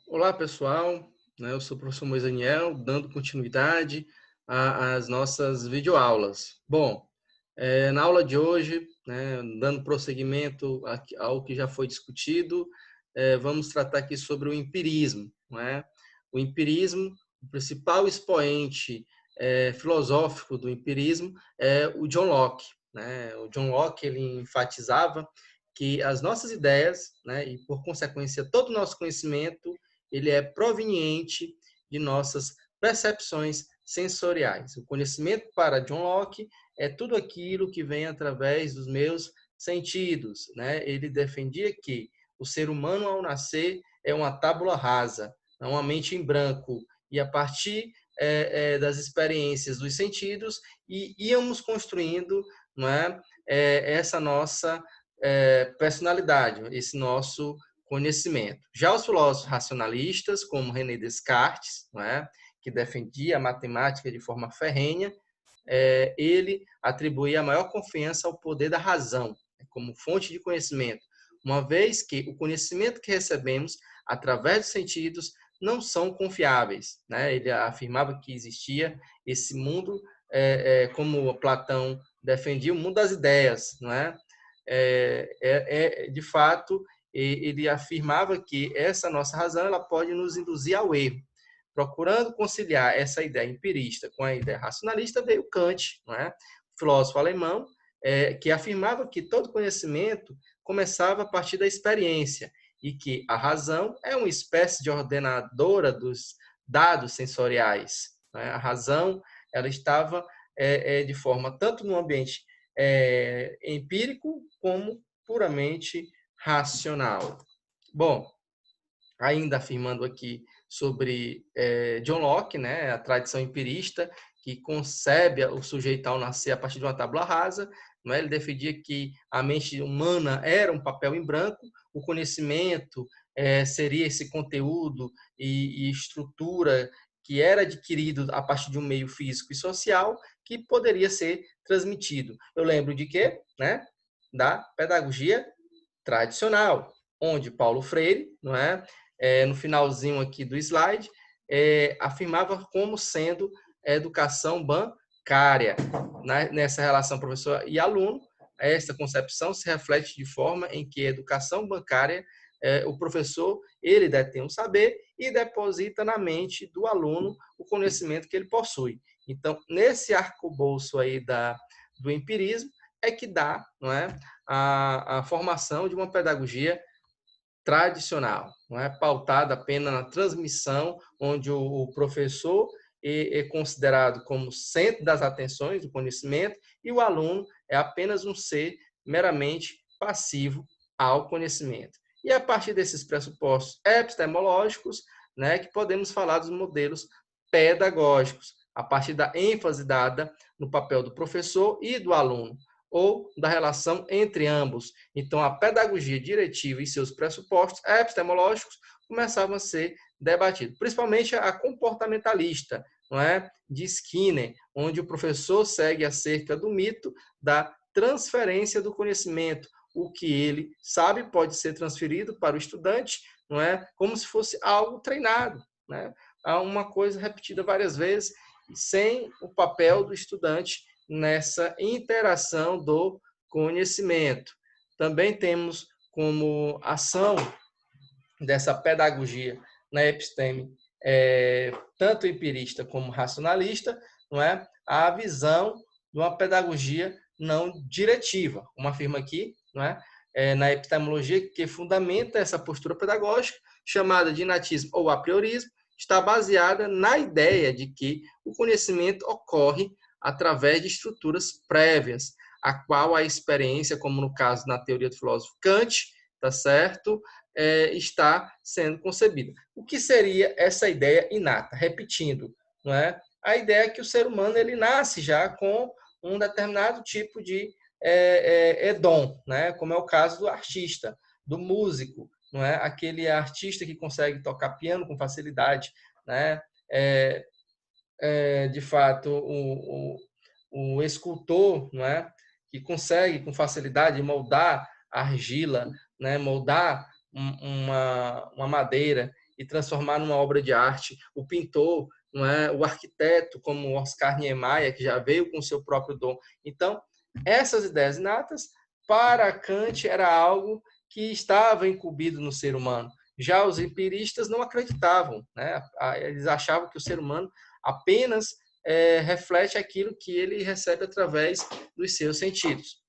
Olá, pessoal. Eu sou o professor Moisés Daniel, dando continuidade às nossas videoaulas. Bom, na aula de hoje, dando prosseguimento ao que já foi discutido, vamos tratar aqui sobre o empirismo. Não é? O empirismo, o principal expoente filosófico do empirismo é o John Locke. Né? O John Locke ele enfatizava que as nossas ideias, né, e por consequência todo o nosso conhecimento, ele é proveniente de nossas percepções sensoriais. O conhecimento para John Locke é tudo aquilo que vem através dos meus sentidos, né? Ele defendia que o ser humano ao nascer é uma tábula rasa, é uma mente em branco, e a partir das experiências dos sentidos íamos construindo, não é, essa nossa personalidade, esse nosso conhecimento. Já os filósofos racionalistas, como René Descartes, não é, que defendia a matemática de forma ferrenha, ele atribuía a maior confiança ao poder da razão, né, como fonte de conhecimento, uma vez que o conhecimento que recebemos através dos sentidos não são confiáveis. Né? Ele afirmava que existia esse mundo, como Platão defendia, o mundo das ideias, não é? De fato, ele afirmava que essa nossa razão ela pode nos induzir ao erro. Procurando conciliar essa ideia empirista com a ideia racionalista, veio Kant, não é? Filósofo alemão, que afirmava que todo conhecimento começava a partir da experiência e que a razão é uma espécie de ordenadora dos dados sensoriais. Né? A razão ela estava de forma tanto no ambiente empírico como puramente racional. Bom, ainda afirmando aqui sobre John Locke, né, a tradição empirista, que concebe o sujeito ao nascer a partir de uma tábula rasa. Né, ele defendia que a mente humana era um papel em branco, o conhecimento seria esse conteúdo e estrutura que era adquirido a partir de um meio físico e social que poderia ser transmitido. Eu lembro de quê? Né? Da pedagogia tradicional, onde Paulo Freire, não é, no finalzinho aqui do slide, afirmava como sendo educação bancária. Nessa relação professor e aluno, essa concepção se reflete de forma em que a educação bancária, o professor, ele detém o saber e deposita na mente do aluno o conhecimento que ele possui. Então, nesse arcabouço aí do empirismo, é que dá, não é, a formação de uma pedagogia tradicional, não é pautada apenas na transmissão, onde o professor é considerado como centro das atenções do conhecimento e o aluno é apenas um ser meramente passivo ao conhecimento. E a partir desses pressupostos epistemológicos, né, que podemos falar dos modelos pedagógicos, a partir da ênfase dada no papel do professor e do aluno, ou da relação entre ambos. Então, a pedagogia diretiva e seus pressupostos epistemológicos começavam a ser debatidos, principalmente a comportamentalista, não é? De Skinner, onde o professor segue acerca do mito da transferência do conhecimento. O que ele sabe pode ser transferido para o estudante, não é? Como se fosse algo treinado, né? Há uma coisa repetida várias vezes, sem o papel do estudante nessa interação do conhecimento. Também temos como ação dessa pedagogia na episteme, tanto empirista como racionalista, não é? A visão de uma pedagogia não diretiva, como afirma aqui, não é? Na epistemologia, que fundamenta essa postura pedagógica, chamada de inatismo ou apriorismo, está baseada na ideia de que o conhecimento ocorre através de estruturas prévias, a qual a experiência, como no caso na teoria do filósofo Kant, tá certo? Está sendo concebida. O que seria essa ideia inata? Repetindo, não é? A ideia é que o ser humano ele nasce já com um determinado tipo de dom, né? Como é o caso do artista, do músico, não é? Aquele artista que consegue tocar piano com facilidade, né? De fato, o escultor, não é? Que consegue com facilidade moldar a argila, né? Moldar uma madeira e transformar numa obra de arte, o pintor, não é, o arquiteto, como Oscar Niemeyer, que já veio com o seu próprio dom. Então, essas ideias inatas, para Kant, era algo que estava incumbido no ser humano. Já os empiristas não acreditavam, né? Eles achavam que o ser humano apenas reflete aquilo que ele recebe através dos seus sentidos.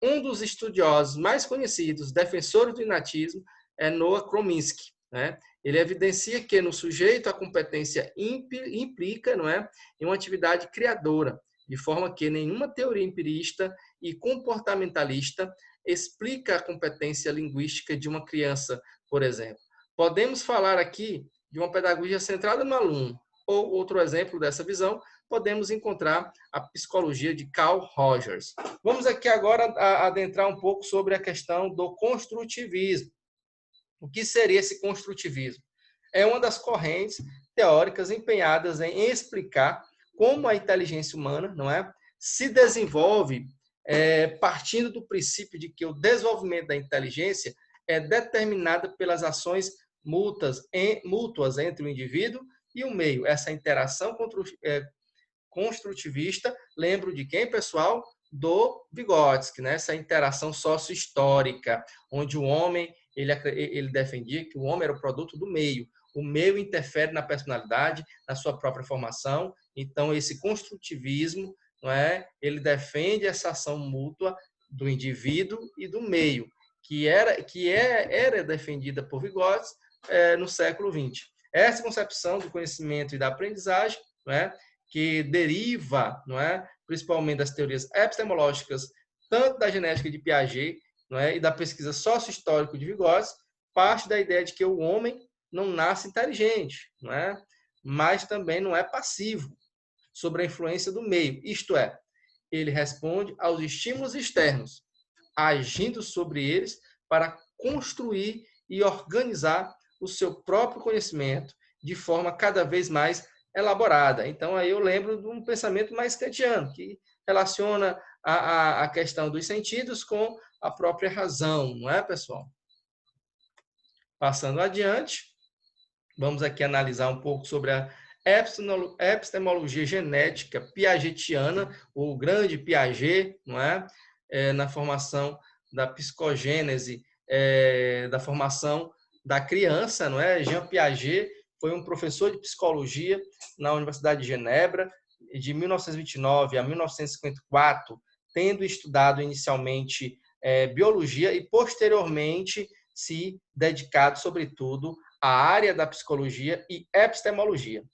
Um dos estudiosos mais conhecidos, defensores do inatismo, é Noah Chomsky, né? Ele evidencia que no sujeito a competência implica, não é, em uma atividade criadora, de forma que nenhuma teoria empirista e comportamentalista explica a competência linguística de uma criança, por exemplo. Podemos falar aqui de uma pedagogia centrada no aluno, ou outro exemplo dessa visão, podemos encontrar a psicologia de Carl Rogers. Vamos aqui agora adentrar um pouco sobre a questão do construtivismo. O que seria esse construtivismo? É uma das correntes teóricas empenhadas em explicar como a inteligência humana, não é, se desenvolve partindo do princípio de que o desenvolvimento da inteligência é determinada pelas ações mútuas entre o indivíduo e o meio. Essa interação construtivista, lembro de quem, pessoal? Do Vygotsky, né? Essa interação sócio-histórica, onde o homem ele defendia que o homem era o produto do meio. O meio interfere na personalidade, na sua própria formação. Então, esse construtivismo, não é? Ele defende essa ação mútua do indivíduo e do meio, que era defendida por Vygotsky no século XX. Essa concepção do conhecimento e da aprendizagem, não é? Que deriva, não é, principalmente das teorias epistemológicas, tanto da genética de Piaget, não é, e da pesquisa sócio-histórica de Vygotsky, parte da ideia de que o homem não nasce inteligente, não é, mas também não é passivo sobre a influência do meio. Isto é, ele responde aos estímulos externos, agindo sobre eles para construir e organizar o seu próprio conhecimento de forma cada vez mais elaborada. Então, aí eu lembro de um pensamento mais kantiano, que relaciona a questão dos sentidos com a própria razão, não é, pessoal? Passando adiante, vamos aqui analisar um pouco sobre a epistemologia genética piagetiana, o grande Piaget, não é? Na formação da psicogênese, da formação da criança, não é? Jean Piaget foi um professor de psicologia na Universidade de Genebra, de 1929 a 1954, tendo estudado inicialmente biologia e, posteriormente, se dedicado, sobretudo, à área da psicologia e epistemologia.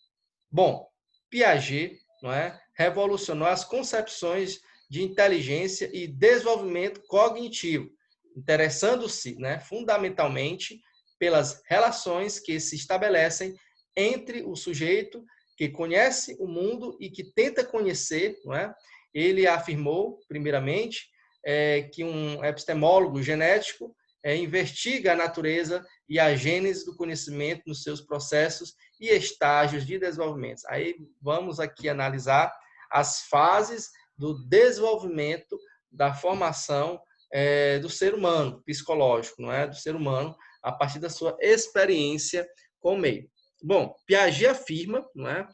Bom, Piaget, não é, revolucionou as concepções de inteligência e desenvolvimento cognitivo, interessando-se, né, fundamentalmente pelas relações que se estabelecem entre o sujeito que conhece o mundo e que tenta conhecer, não é? Ele afirmou, primeiramente, que um epistemólogo genético investiga a natureza e a gênese do conhecimento nos seus processos e estágios de desenvolvimento. Aí vamos aqui analisar as fases do desenvolvimento da formação do ser humano, psicológico, não é? Do ser humano, a partir da sua experiência com o meio. Bom, Piaget afirma, não é,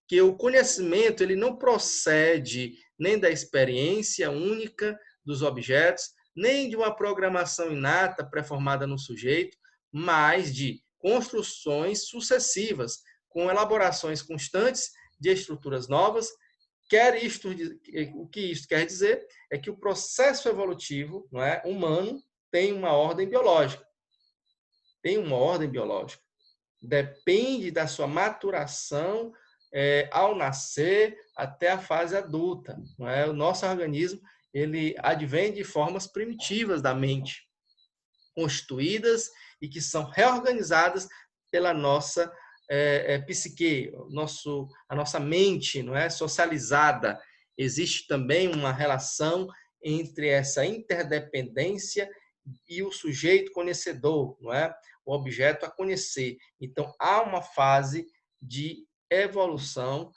que o conhecimento ele não procede nem da experiência única dos objetos, nem de uma programação inata pré-formada no sujeito, mas de construções sucessivas, com elaborações constantes de estruturas novas. O que isso quer dizer é que o processo evolutivo, não é, humano tem uma ordem biológica. Tem uma ordem biológica. Depende da sua maturação ao nascer até a fase adulta. Não é? O nosso organismo ele advém de formas primitivas da mente, constituídas e que são reorganizadas pela nossa psique, a nossa mente, não é, socializada. Existe também uma relação entre essa interdependência e o sujeito conhecedor, não é, o objeto a conhecer. Então há uma fase de evolução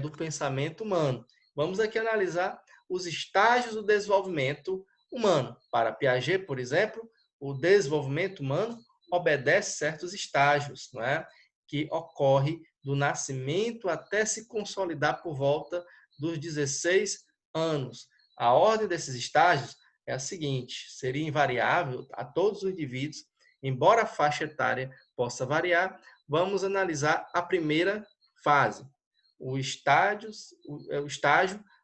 do pensamento humano. Vamos aqui analisar os estágios do desenvolvimento humano. Para Piaget, por exemplo, o desenvolvimento humano obedece certos estágios, não é? Que ocorre do nascimento até se consolidar por volta dos 16 anos. A ordem desses estágios é a seguinte: seria invariável a todos os indivíduos, embora a faixa etária possa variar. Vamos analisar a primeira fase, o estágio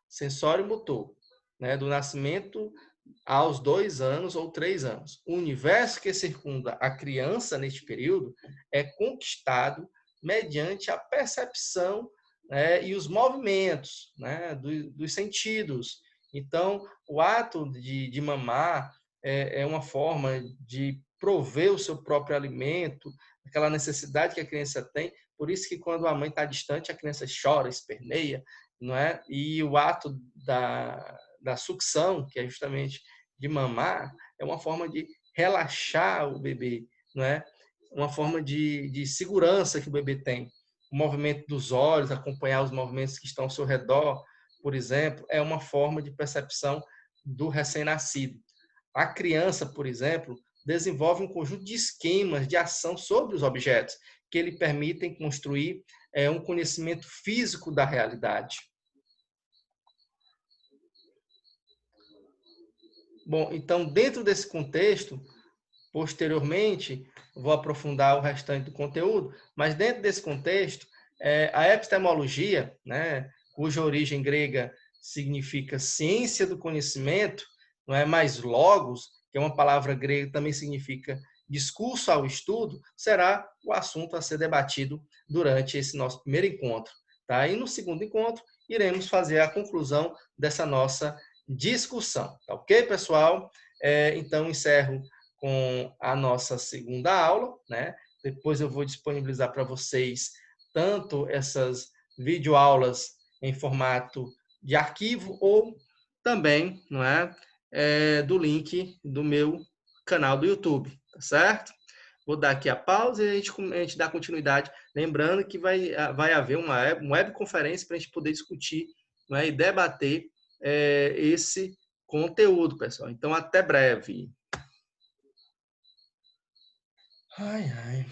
sensório-motor, né, do nascimento aos 2 anos ou 3 anos. O universo que circunda a criança neste período é conquistado mediante a percepção, né, e os movimentos, né, dos sentidos. Então, o ato de mamar é uma forma de prover o seu próprio alimento, aquela necessidade que a criança tem. Por isso que quando a mãe está distante, a criança chora, esperneia, não é? E o ato da sucção, que é justamente de mamar, é uma forma de relaxar o bebê, não é? Uma forma de segurança que o bebê tem. O movimento dos olhos, acompanhar os movimentos que estão ao seu redor, por exemplo, é uma forma de percepção do recém-nascido. A criança, por exemplo, desenvolve um conjunto de esquemas de ação sobre os objetos que lhe permitem construir um conhecimento físico da realidade. Bom, então, dentro desse contexto, posteriormente, vou aprofundar o restante do conteúdo, mas dentro desse contexto, a epistemologia, né, cuja origem grega significa ciência do conhecimento, não é mais logos, que é uma palavra grega que também significa discurso ao estudo, será o assunto a ser debatido durante esse nosso primeiro encontro. Tá? E no segundo encontro, iremos fazer a conclusão dessa nossa discussão. Tá ok, pessoal? Então, encerro com a nossa segunda aula, né? Depois eu vou disponibilizar para vocês tanto essas videoaulas em formato de arquivo ou também, não é, do link do meu canal do YouTube, tá certo? Vou dar aqui a pausa e a gente dá continuidade. Lembrando que vai haver uma webconferência para a gente poder discutir, não é, e debater esse conteúdo, pessoal. Então, até breve. Ai, ai.